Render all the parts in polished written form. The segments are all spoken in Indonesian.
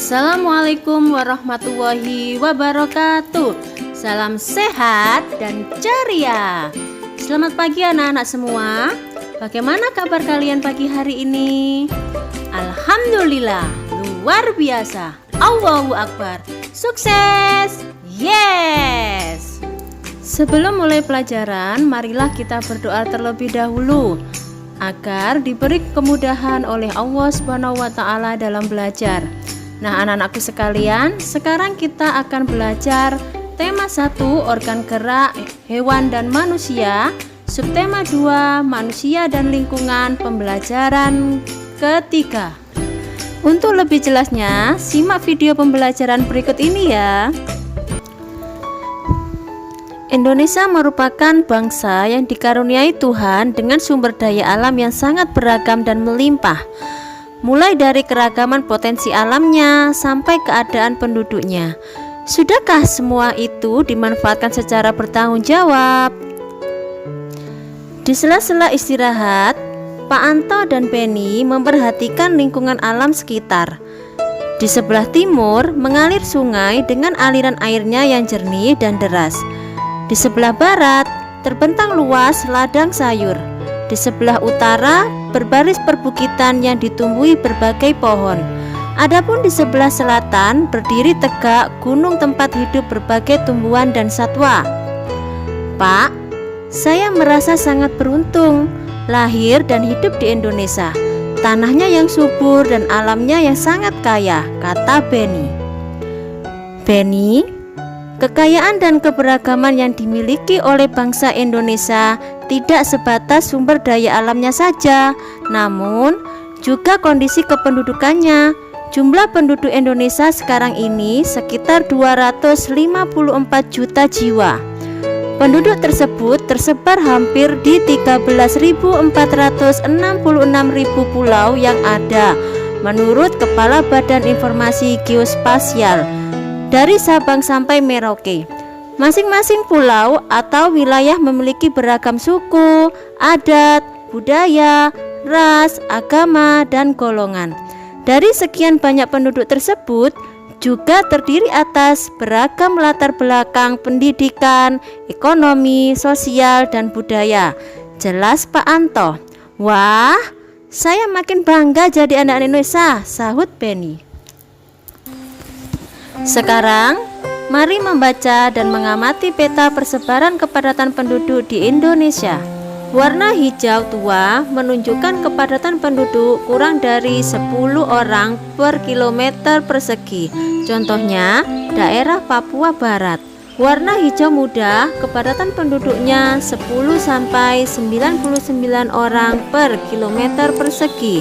Assalamualaikum warahmatullahi wabarakatuh. Salam sehat dan ceria. Selamat pagi anak-anak semua. Bagaimana kabar kalian pagi hari ini? Alhamdulillah, luar biasa. Allahu Akbar. Sukses. Yes. Sebelum mulai pelajaran, marilah kita berdoa terlebih dahulu agar diberi kemudahan oleh Allah Subhanahu wa taala dalam belajar. Nah, anak-anakku sekalian, sekarang kita akan belajar tema 1, organ gerak hewan dan manusia, subtema 2, manusia dan lingkungan, pembelajaran ketiga. Untuk lebih jelasnya, simak video pembelajaran berikut ini ya. Indonesia merupakan bangsa yang dikaruniai Tuhan dengan sumber daya alam yang sangat beragam dan melimpah. Mulai dari keragaman potensi alamnya sampai keadaan penduduknya. Sudahkah semua itu dimanfaatkan secara bertanggung jawab? Di sela-sela istirahat, Pak Anto dan Penny memperhatikan lingkungan alam sekitar. Di sebelah timur mengalir sungai dengan aliran airnya yang jernih dan deras. Di sebelah barat terbentang luas ladang sayur. Di sebelah utara berbaris perbukitan yang ditumbuhi berbagai pohon. Adapun di sebelah selatan berdiri tegak gunung tempat hidup berbagai tumbuhan dan satwa. Pak, saya merasa sangat beruntung lahir dan hidup di Indonesia. Tanahnya yang subur dan alamnya yang sangat kaya, kata Benny. Benny, kekayaan dan keberagaman yang dimiliki oleh bangsa Indonesia tidak sebatas sumber daya alamnya saja, namun juga kondisi kependudukannya. Jumlah penduduk Indonesia sekarang ini sekitar 254 juta jiwa. Penduduk tersebut tersebar hampir di 13.466.000 pulau yang ada, menurut Kepala Badan Informasi Geospasial, dari Sabang sampai Merauke. Masing-masing pulau atau wilayah memiliki beragam suku, adat, budaya, ras, agama, dan golongan. Dari sekian banyak penduduk tersebut juga terdiri atas beragam latar belakang pendidikan, ekonomi, sosial, dan budaya. Jelas Pak Anto. Wah, saya makin bangga jadi anak Indonesia, sahut Penny. Sekarang mari membaca dan mengamati peta persebaran kepadatan penduduk di Indonesia. Warna hijau tua menunjukkan kepadatan penduduk kurang dari 10 orang per kilometer persegi. Contohnya, daerah Papua Barat. Warna hijau muda, kepadatan penduduknya 10 sampai 99 orang per kilometer persegi.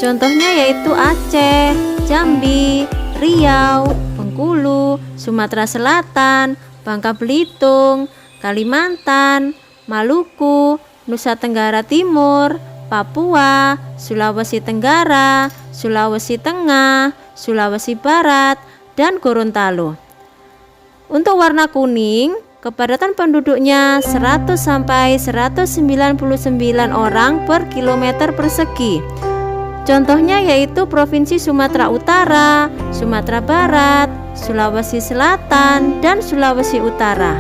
Contohnya yaitu Aceh, Jambi, Riau, Bengkulu, Sumatera Selatan, Bangka Belitung, Kalimantan, Maluku, Nusa Tenggara Timur, Papua, Sulawesi Tenggara, Sulawesi Tengah, Sulawesi Barat, dan Gorontalo. Untuk warna kuning, kepadatan penduduknya 100 sampai 199 orang per kilometer persegi. Contohnya yaitu Provinsi Sumatera Utara, Sumatera Barat, Sulawesi Selatan, dan Sulawesi Utara.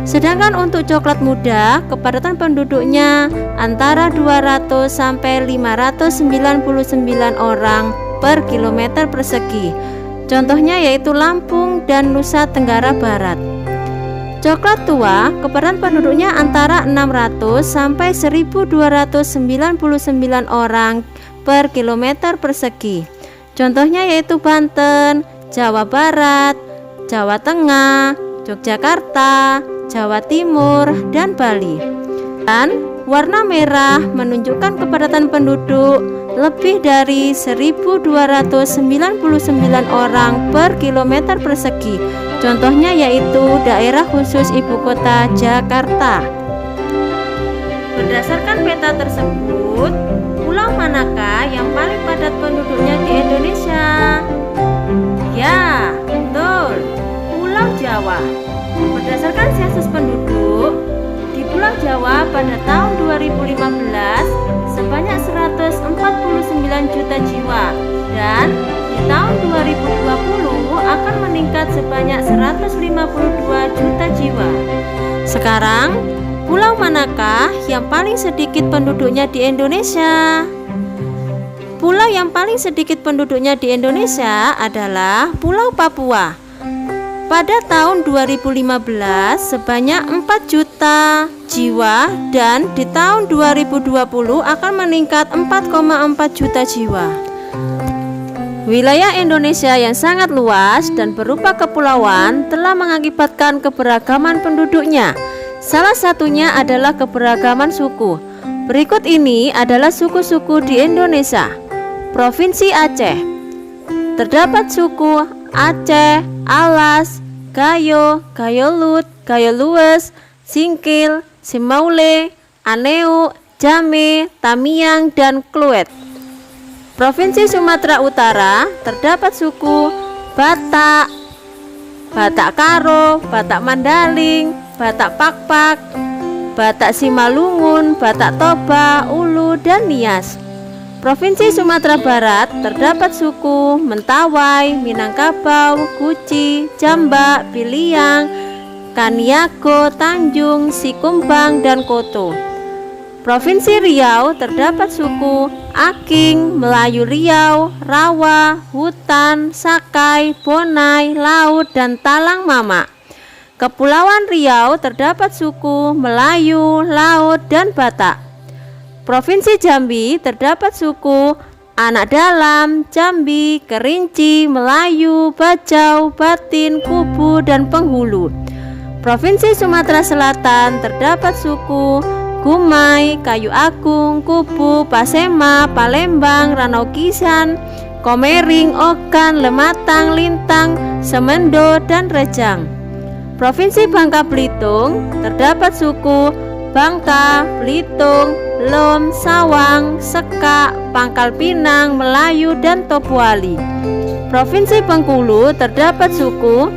Sedangkan untuk coklat muda, kepadatan penduduknya antara 200 sampai 599 orang per kilometer persegi. Contohnya yaitu Lampung dan Nusa Tenggara Barat. Coklat tua, kepadatan penduduknya antara 600 sampai 1299 orang per kilometer persegi. Contohnya yaitu Banten, Jawa Barat, Jawa Tengah, Yogyakarta, Jawa Timur, dan Bali. Dan warna merah menunjukkan kepadatan penduduk lebih dari 1299 orang per kilometer persegi. Contohnya yaitu daerah khusus ibu kota Jakarta. Berdasarkan peta tersebut, pulau manakah yang paling padat penduduknya di Indonesia? Ya, betul, Pulau Jawa. Berdasarkan sensus penduduk, di Pulau Jawa pada tahun 2015 sebanyak 149 juta jiwa dan di di tahun 2020 akan meningkat sebanyak 152 juta jiwa. Sekarang, pulau manakah yang paling sedikit penduduknya di Indonesia? Pulau yang paling sedikit penduduknya di Indonesia adalah Pulau Papua. Pada tahun 2015 sebanyak 4 juta jiwa dan di tahun 2020 akan meningkat 4,4 juta jiwa. Wilayah Indonesia yang sangat luas dan berupa kepulauan telah mengakibatkan keberagaman penduduknya. Salah satunya adalah keberagaman suku. Berikut ini adalah suku-suku di Indonesia. Provinsi Aceh. Terdapat suku Aceh, Alas, Gayo, Gayolut, Gayolues, Singkil, Simaule, Aneu, Jame, Tamiang, dan Kluet. Provinsi Sumatera Utara terdapat suku Batak, Batak Karo, Batak Mandaling, Batak Pakpak, Batak Simalungun, Batak Toba, Ulu, dan Nias. Provinsi Sumatera Barat terdapat suku Mentawai, Minangkabau, Guci, Jambak, Piliang, Kaniago, Tanjung, Sikumbang, dan Koto. Provinsi Riau terdapat suku Aking, Melayu Riau, Rawa, Hutan, Sakai, Bonai, Laut, dan Talang Mama. Kepulauan Riau terdapat suku Melayu, Laut, dan Batak. Provinsi Jambi terdapat suku Anak Dalam, Jambi, Kerinci, Melayu, Bajau, Batin, Kubu, dan Penghulu. Provinsi Sumatera Selatan terdapat suku Gumai, Kayu Agung, Kubu, Pasema, Palembang, Ranokisan, Komering, Ogan, Lematang, Lintang, Semendo, dan Rejang. Provinsi Bangka Belitung terdapat suku Bangka, Belitung, Lom, Sawang, Sekak, Pangkal Pinang, Melayu, dan Tobuali. Provinsi Bengkulu terdapat suku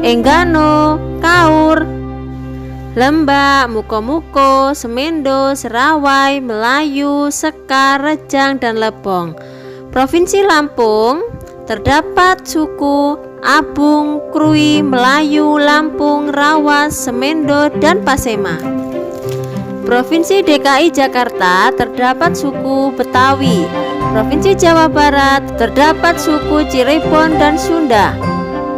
Enggano, Kaur, Lembak, Muko-Muko, Semendo, Serawai, Melayu, Sekar, Rejang, dan Lebong. Provinsi Lampung terdapat suku Abung, Krui, Melayu, Lampung, Rawas, Semendo, dan Pasema. Provinsi DKI Jakarta terdapat suku Betawi. Provinsi Jawa Barat terdapat suku Cirebon dan Sunda.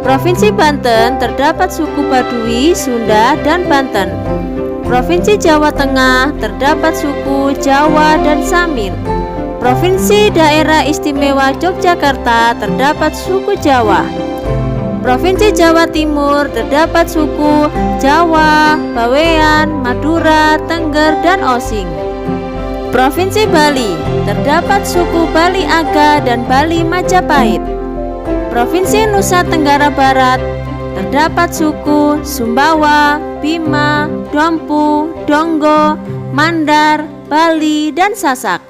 Provinsi Banten terdapat suku Baduy, Sunda, dan Banten. Provinsi Jawa Tengah terdapat suku Jawa dan Samin. Provinsi Daerah Istimewa Yogyakarta terdapat suku Jawa. Provinsi Jawa Timur terdapat suku Jawa, Bawean, Madura, Tengger, dan Osing. Provinsi Bali terdapat suku Bali Aga dan Bali Majapahit. Provinsi Nusa Tenggara Barat terdapat suku Sumbawa, Bima, Dompu, Donggo, Mandar, Bali, dan Sasak.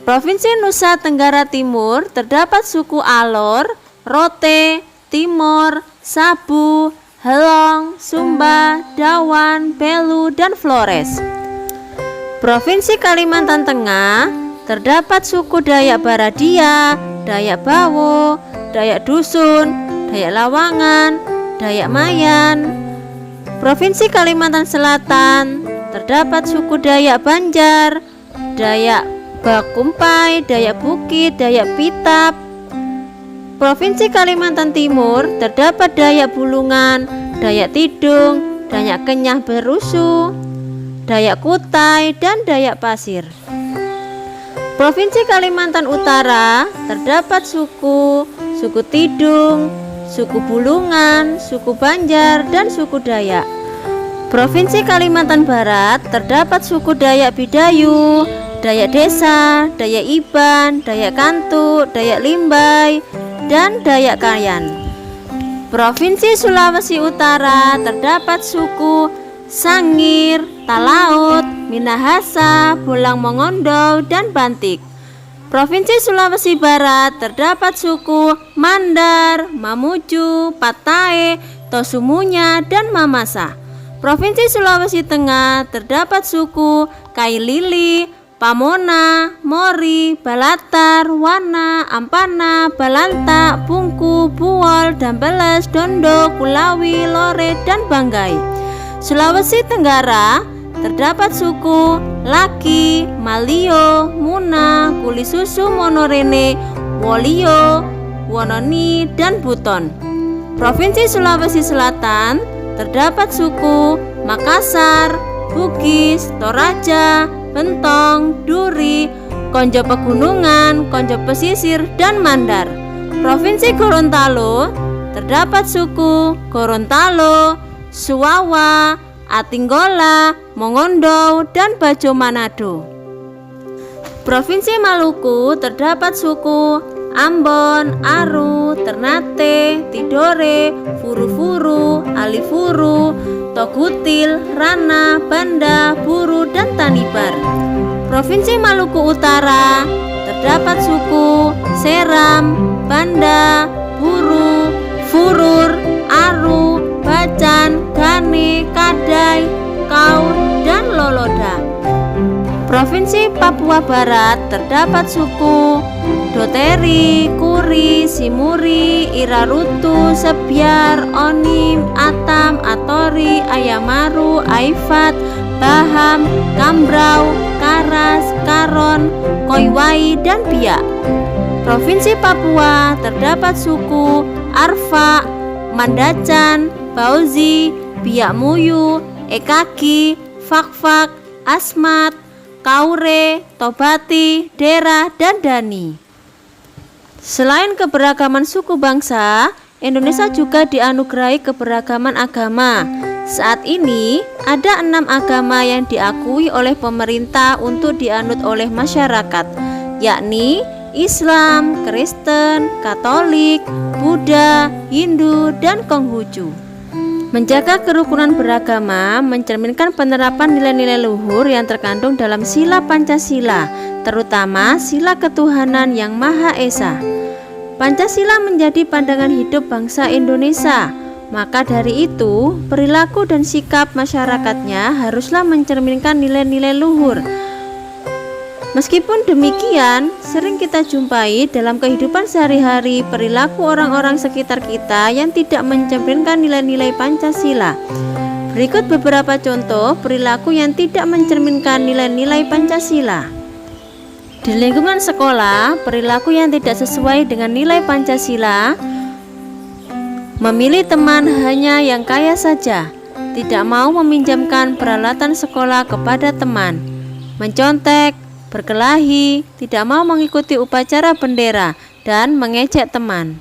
Provinsi Nusa Tenggara Timur terdapat suku Alor, Rote, Timor, Sabu, Helong, Sumba, Dawan, Belu, dan Flores. Provinsi Kalimantan Tengah terdapat suku Dayak Baradia, Dayak Bawo, Dayak Dusun, Dayak Lawangan, Dayak Mayan. Provinsi Kalimantan Selatan terdapat suku Dayak Banjar, Dayak Bakumpai, Dayak Bukit, Dayak Pitap. Provinsi Kalimantan Timur terdapat Dayak Bulungan, Dayak Tidung, Dayak Kenyah Berusu, Dayak Kutai, dan Dayak Pasir. Provinsi Kalimantan Utara terdapat suku Tidung, suku Bulungan, suku Banjar, dan suku Dayak. Provinsi Kalimantan Barat terdapat suku Dayak Bidayu, Dayak Desa, Dayak Iban, Dayak Kantuk, Dayak Limbai, dan Dayak Kayan. Provinsi Sulawesi Utara terdapat suku Sangir, Talaut, Minahasa, Bolang Mongondo, dan Bantik. Provinsi Sulawesi Barat terdapat suku Mandar, Mamuju, Patae, Tosumunya, dan Mamasa. Provinsi Sulawesi Tengah terdapat suku Kailili, Pamona, Mori, Balatar, Wana, Ampana, Balanta, Bungku, Buwol, Dambeles, Dondo, Kulawi, Lore, dan Banggai. Sulawesi Tenggara terdapat suku Laki, Malio, Muna, Kulisusu, Monorene, Wolio, Wononi, dan Buton. Provinsi Sulawesi Selatan terdapat suku Makassar, Bugis, Toraja, Bentong, Duri, Konjo Pegunungan, Konjo Pesisir, dan Mandar. Provinsi Gorontalo terdapat suku Gorontalo, Suwawa, Atinggola, Mongondo, dan Bajo Manado. Provinsi Maluku terdapat suku Ambon, Aru, Ternate, Tidore, Furu-Furu, Alifuru, Togutil, Rana, Banda, Buru, dan Tanibar. Provinsi Maluku Utara terdapat suku Seram, Banda, Buru, Furur, Aru, Bacan, Gane, Kadai, Kau, dan Loloda. Provinsi Papua Barat terdapat suku Doteri, Kuri, Simuri, Irarutu, Sebyar, Onim, Atam, Atori, Ayamaru, Aifat, Baham, Kambrau, Karas, Karon, Koiwai, dan Biak. Provinsi Papua terdapat suku Arfa, Mandacan, Bauzi, Biak Muyu, Ekaki, Fakfak, Asmat, Kaure, Tobati, Dera, dan Dani. Selain keberagaman suku bangsa, Indonesia juga dianugerahi keberagaman agama. Saat ini ada 6 agama yang diakui oleh pemerintah untuk dianut oleh masyarakat, yakni Islam, Kristen, Katolik, Buddha, Hindu, dan Konghucu. Menjaga kerukunan beragama mencerminkan penerapan nilai-nilai luhur yang terkandung dalam sila Pancasila, terutama sila ketuhanan yang Maha Esa. Pancasila menjadi pandangan hidup bangsa Indonesia, maka dari itu perilaku dan sikap masyarakatnya haruslah mencerminkan nilai-nilai luhur. Meskipun demikian, sering kita jumpai dalam kehidupan sehari-hari perilaku orang-orang sekitar kita yang tidak mencerminkan nilai-nilai Pancasila. Berikut beberapa contoh perilaku yang tidak mencerminkan nilai-nilai Pancasila. Di lingkungan sekolah, perilaku yang tidak sesuai dengan nilai Pancasila: memilih teman hanya yang kaya saja, tidak mau meminjamkan peralatan sekolah kepada teman, mencontek, berkelahi, tidak mau mengikuti upacara bendera, dan mengejek teman.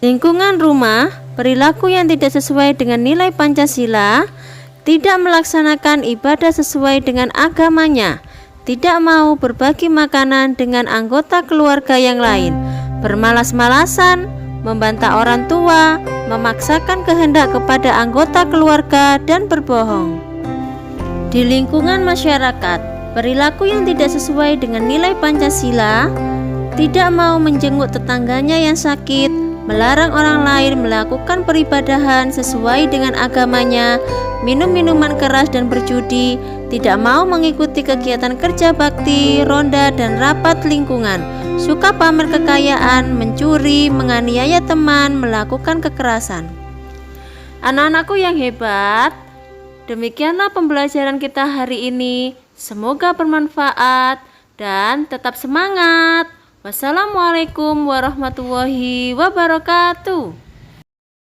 Lingkungan rumah, perilaku yang tidak sesuai dengan nilai Pancasila: tidak melaksanakan ibadah sesuai dengan agamanya, tidak mau berbagi makanan dengan anggota keluarga yang lain, bermalas-malasan, membantah orang tua, memaksakan kehendak kepada anggota keluarga, dan berbohong. Di lingkungan masyarakat, perilaku yang tidak sesuai dengan nilai Pancasila: tidak mau menjenguk tetangganya yang sakit, melarang orang lain melakukan peribadahan sesuai dengan agamanya, minum minuman keras dan berjudi, tidak mau mengikuti kegiatan kerja bakti, ronda, dan rapat lingkungan, suka pamer kekayaan, mencuri, menganiaya teman, melakukan kekerasan. Anak-anakku yang hebat, demikianlah pembelajaran kita hari ini. Semoga bermanfaat dan tetap semangat. Wassalamualaikum warahmatullahi wabarakatuh.